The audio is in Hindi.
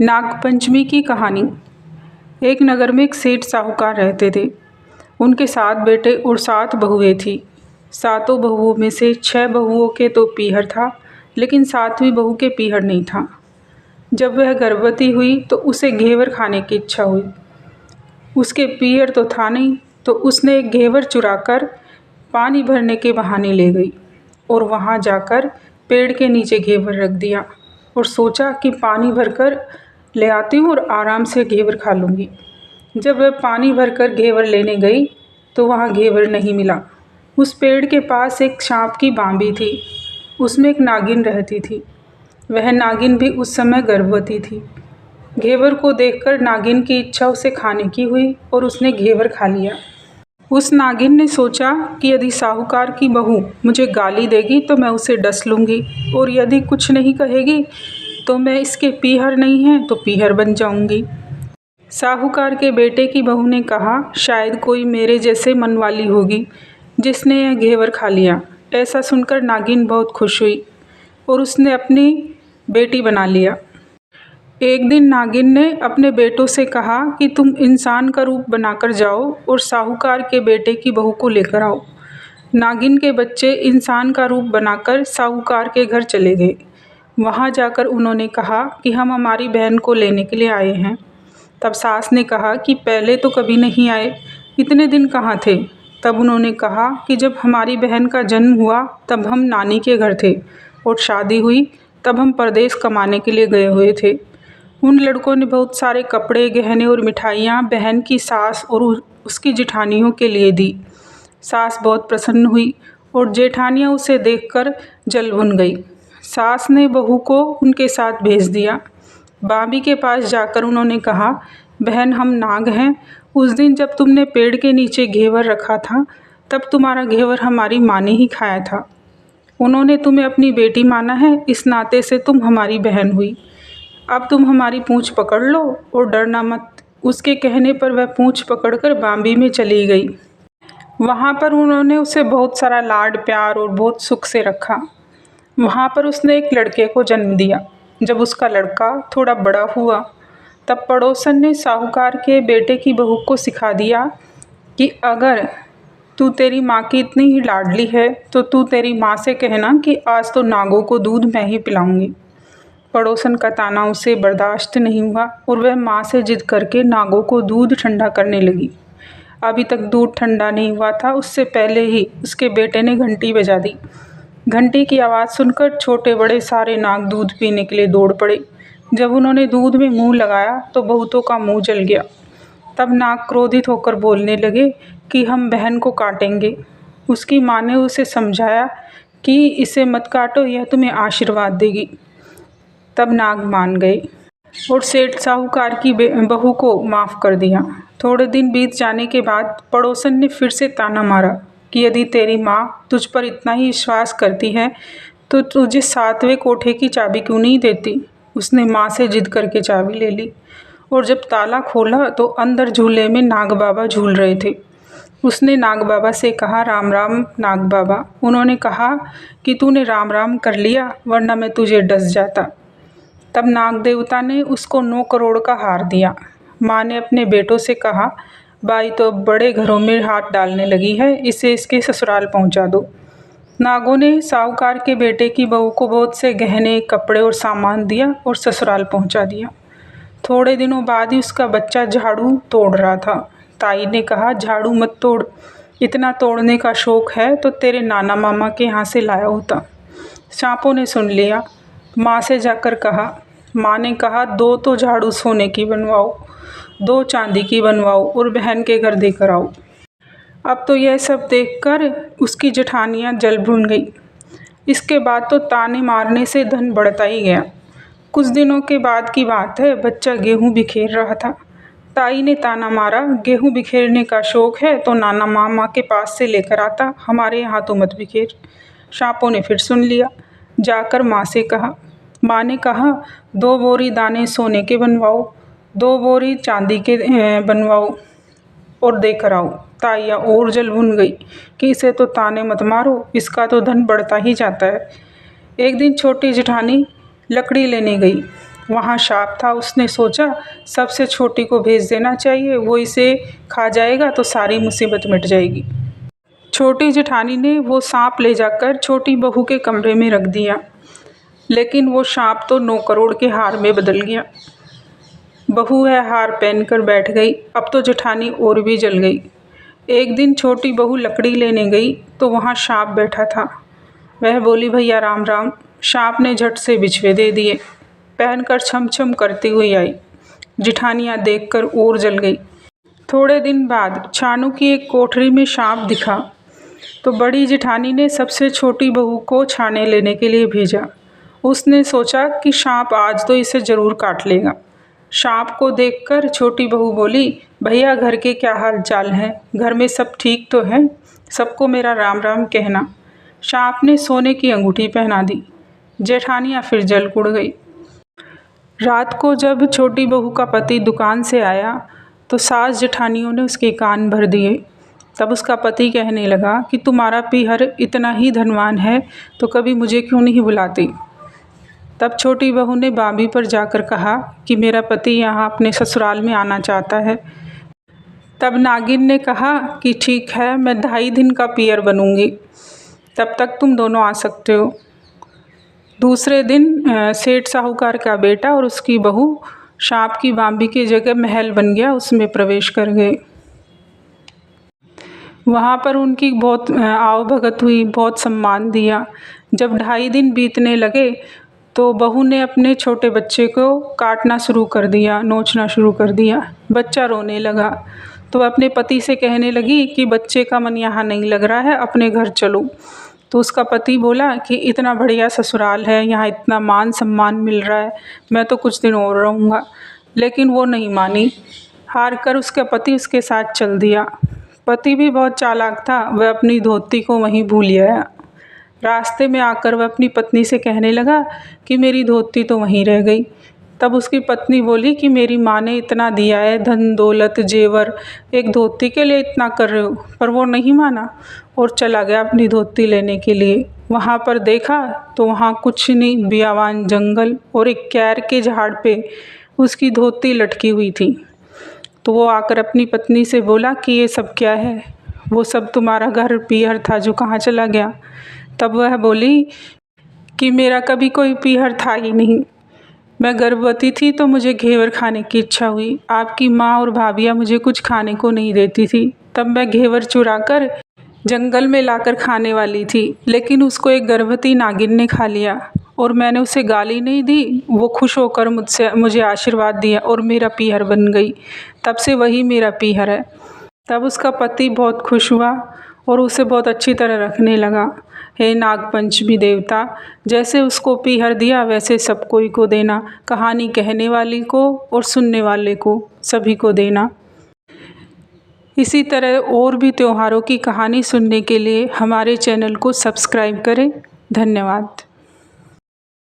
नागपंचमी की कहानी। एक नगर में एक सेठ साहूकार रहते थे। उनके 7 बेटे और 7 बहुएं थीं। 7 बहुओं में से 6 बहुओं के तो पीहर था, लेकिन 7वीं बहू के पीहर नहीं था। जब वह गर्भवती हुई तो उसे घेवर खाने की इच्छा हुई। उसके पीहर तो था नहीं, तो उसने एक घेवर चुराकर पानी भरने के बहाने ले गई और वहाँ जाकर पेड़ के नीचे घेवर रख दिया और सोचा कि पानी भरकर ले आती हूँ और आराम से घेवर खा लूँगी। जब वह पानी भरकर घेवर लेने गई तो वहाँ घेवर नहीं मिला। उस पेड़ के पास एक सांप की बांबी थी। उसमें एक नागिन रहती थी। वह नागिन भी उस समय गर्भवती थी। घेवर को देखकर नागिन की इच्छा उसे खाने की हुई और उसने घेवर खा लिया। उस नागिन ने सोचा कि यदि साहूकार की बहू मुझे गाली देगी तो मैं उसे डस लूँगी, और यदि कुछ नहीं कहेगी तो मैं इसके पीहर नहीं हैं तो पीहर बन जाऊँगी। साहूकार के बेटे की बहू ने कहा, शायद कोई मेरे जैसे मन वाली होगी जिसने यह घेवर खा लिया। ऐसा सुनकर नागिन बहुत खुश हुई और उसने अपनी बेटी बना लिया। एक दिन नागिन ने अपने बेटों से कहा कि तुम इंसान का रूप बनाकर जाओ और साहूकार के बेटे की बहू को लेकर आओ। नागिन के बच्चे इंसान का रूप बनाकर साहूकार के घर चले गए। वहाँ जाकर उन्होंने कहा कि हम हमारी बहन को लेने के लिए आए हैं। तब सास ने कहा कि पहले तो कभी नहीं आए, इतने दिन कहाँ थे। तब उन्होंने कहा कि जब हमारी बहन का जन्म हुआ तब हम नानी के घर थे, और शादी हुई तब हम परदेश कमाने के लिए गए हुए थे। उन लड़कों ने बहुत सारे कपड़े, गहने और मिठाइयाँ बहन की सास और उसकी जेठानियों के लिए दी। सास बहुत प्रसन्न हुई और जेठानियाँ उसे देखकर जल भुन गई। सास ने बहू को उनके साथ भेज दिया। बाबी के पास जाकर उन्होंने कहा, बहन हम नाग हैं। उस दिन जब तुमने पेड़ के नीचे घेवर रखा था तब तुम्हारा घेवर हमारी माँ ने ही खाया था। उन्होंने तुम्हें अपनी बेटी माना है, इस नाते से तुम हमारी बहन हुई। अब तुम हमारी पूँछ पकड़ लो और डरना मत। उसके कहने पर वह पूँछ पकड़कर बांबी में चली गई। वहाँ पर उन्होंने उसे बहुत सारा लाड प्यार और बहुत सुख से रखा। वहाँ पर उसने एक लड़के को जन्म दिया। जब उसका लड़का थोड़ा बड़ा हुआ तब पड़ोसन ने साहूकार के बेटे की बहू को सिखा दिया कि अगर तू तेरी माँ की इतनी ही लाडली है तो तू तेरी माँ से कहना कि आज तो नागों को दूध मैं ही पिलाऊंगी। पड़ोसन का ताना उसे बर्दाश्त नहीं हुआ और वह माँ से जिद करके नागों को दूध ठंडा करने लगी। अभी तक दूध ठंडा नहीं हुआ था, उससे पहले ही उसके बेटे ने घंटी बजा दी। घंटी की आवाज़ सुनकर छोटे बड़े सारे नाग दूध पीने के लिए दौड़ पड़े। जब उन्होंने दूध में मुंह लगाया तो बहुतों का मुंह जल गया। तब नाग क्रोधित होकर बोलने लगे कि हम बहन को काटेंगे। उसकी माँ ने उसे समझाया कि इसे मत काटो, यह तुम्हें आशीर्वाद देगी। तब नाग मान गए और सेठ साहूकार की बहू को माफ़ कर दिया। थोड़े दिन बीत जाने के बाद पड़ोसन ने फिर से ताना मारा कि यदि तेरी माँ तुझ पर इतना ही विश्वास करती है तो तुझे 7वें कोठे की चाबी क्यों नहीं देती। उसने माँ से जिद करके चाबी ले ली और जब ताला खोला तो अंदर झूले में नाग बाबा झूल रहे थे। उसने नाग बाबा से कहा, राम राम नाग बाबा। उन्होंने कहा कि तूने राम राम कर लिया, वरना मैं तुझे डस जाता। तब नाग देवता ने उसको 9 करोड़ का हार दिया। माँ ने अपने बेटों से कहा, बाई तो अब बड़े घरों में हाथ डालने लगी है, इसे इसके ससुराल पहुँचा दो। नागों ने साहूकार के बेटे की बहू को बहुत से गहने, कपड़े और सामान दिया और ससुराल पहुँचा दिया। थोड़े दिनों बाद ही उसका बच्चा झाड़ू तोड़ रहा था। ताई ने कहा, झाड़ू मत तोड़, इतना तोड़ने का शौक़ है तो तेरे नाना मामा के यहाँ से लाया होता। सांपों ने सुन लिया। माँ से जाकर कहा। माँ ने कहा, 2 तो झाड़ू सोने की बनवाओ, 2 चांदी की बनवाओ और बहन के घर देकर आओ। अब तो यह सब देखकर उसकी जेठानियाँ जल भुन गई। इसके बाद तो ताने मारने से धन बढ़ता ही गया। कुछ दिनों के बाद की बात है, बच्चा गेहूँ बिखेर रहा था। ताई ने ताना मारा, गेहूँ बिखेरने का शौक़ है तो नाना मामा के पास से लेकर आता, हमारे यहाँ तो मत बिखेर। सांपों ने फिर सुन लिया। जाकर माँ से कहा। माँ ने कहा, 2 बोरी दाने सोने के बनवाओ, 2 बोरी चांदी के बनवाओ और देकर आओ। ताइयाँ और जल भुन गई कि इसे तो ताने मत मारो, इसका तो धन बढ़ता ही जाता है। एक दिन छोटी जेठानी लकड़ी लेने गई। वहाँ सांप था। उसने सोचा सबसे छोटी को भेज देना चाहिए, वो इसे खा जाएगा तो सारी मुसीबत मिट जाएगी। छोटी जेठानी ने वो सांप ले जाकर छोटी बहू के कमरे में रख दिया, लेकिन वो सांप तो 9 करोड़ के हार में बदल गया। बहू है हार पहनकर बैठ गई। अब तो जेठानी और भी जल गई। एक दिन छोटी बहू लकड़ी लेने गई तो वहाँ सांप बैठा था। वह बोली, भैया राम राम। सांप ने झट से बिछवे दे दिए। पहनकर छम छम करती हुई आई। जेठानियाँ देखकर और जल गई। थोड़े दिन बाद छानू की एक कोठरी में सांप दिखा तो बड़ी जेठानी ने सबसे छोटी बहू को छाने लेने के लिए भेजा। उसने सोचा कि सांप आज तो इसे ज़रूर काट लेगा। सांप को देखकर छोटी बहू बोली, भैया घर के क्या हाल चाल हैं? घर में सब ठीक तो हैं? सबको मेरा राम राम कहना। सांप ने सोने की अंगूठी पहना दी। जेठानियाँ फिर जल कुड़ गई। रात को जब छोटी बहू का पति दुकान से आया तो सास जेठानियों ने उसके कान भर दिए। तब उसका पति कहने लगा कि तुम्हारा पीहर इतना ही धनवान है तो कभी मुझे क्यों नहीं बुलाती। तब छोटी बहू ने बाबी पर जाकर कहा कि मेरा पति यहाँ अपने ससुराल में आना चाहता है। तब नागिन ने कहा कि ठीक है, मैं 2.5 दिन का पीहर बनूंगी, तब तक तुम दोनों आ सकते हो। दूसरे दिन सेठ साहूकार का बेटा और उसकी बहू सांप की बाबी की जगह महल बन गया, उसमें प्रवेश कर गए। वहाँ पर उनकी बहुत आवभगत हुई, बहुत सम्मान दिया। जब 2.5 दिन बीतने लगे तो बहू ने अपने छोटे बच्चे को काटना शुरू कर दिया, नोचना शुरू कर दिया। बच्चा रोने लगा तो वह अपने पति से कहने लगी कि बच्चे का मन यहाँ नहीं लग रहा है, अपने घर चलो। तो उसका पति बोला कि इतना बढ़िया ससुराल है, यहाँ इतना मान सम्मान मिल रहा है, मैं तो कुछ दिन और रहूँगा। लेकिन वो नहीं मानी। हार कर उसका पति उसके साथ चल दिया। पति भी बहुत चालाक था, वह अपनी धोती को वहीं भूल आया। रास्ते में आकर वह अपनी पत्नी से कहने लगा कि मेरी धोती तो वहीं रह गई। तब उसकी पत्नी बोली कि मेरी माँ ने इतना दिया है, धन दौलत जेवर, एक धोती के लिए इतना कर रहे हो। पर वो नहीं माना और चला गया अपनी धोती लेने के लिए। वहाँ पर देखा तो वहाँ कुछ नहीं, बियावान जंगल और एक कैर के झाड़ पे उसकी धोती लटकी हुई थी। तो वो आकर अपनी पत्नी से बोला कि ये सब क्या है? वो सब तुम्हारा घर पीहर था जो कहाँ चला गया? तब वह बोली कि मेरा कभी कोई पीहर था ही नहीं। मैं गर्भवती थी तो मुझे घेवर खाने की इच्छा हुई। आपकी माँ और भाभियाँ मुझे कुछ खाने को नहीं देती थी। तब मैं घेवर चुराकर जंगल में लाकर खाने वाली थी, लेकिन उसको एक गर्भवती नागिन ने खा लिया और मैंने उसे गाली नहीं दी। वो खुश होकर मुझे आशीर्वाद दिया और मेरा पीहर बन गई। तब से वही मेरा पीहर है। तब उसका पति बहुत खुश हुआ और उसे बहुत अच्छी तरह रखने लगा। हे नागपंचमी देवता, जैसे उसको पीहर दिया वैसे सब कोई को देना, कहानी कहने वाली को और सुनने वाले को, सभी को देना। इसी तरह और भी त्योहारों की कहानी सुनने के लिए हमारे चैनल को सब्सक्राइब करें। धन्यवाद।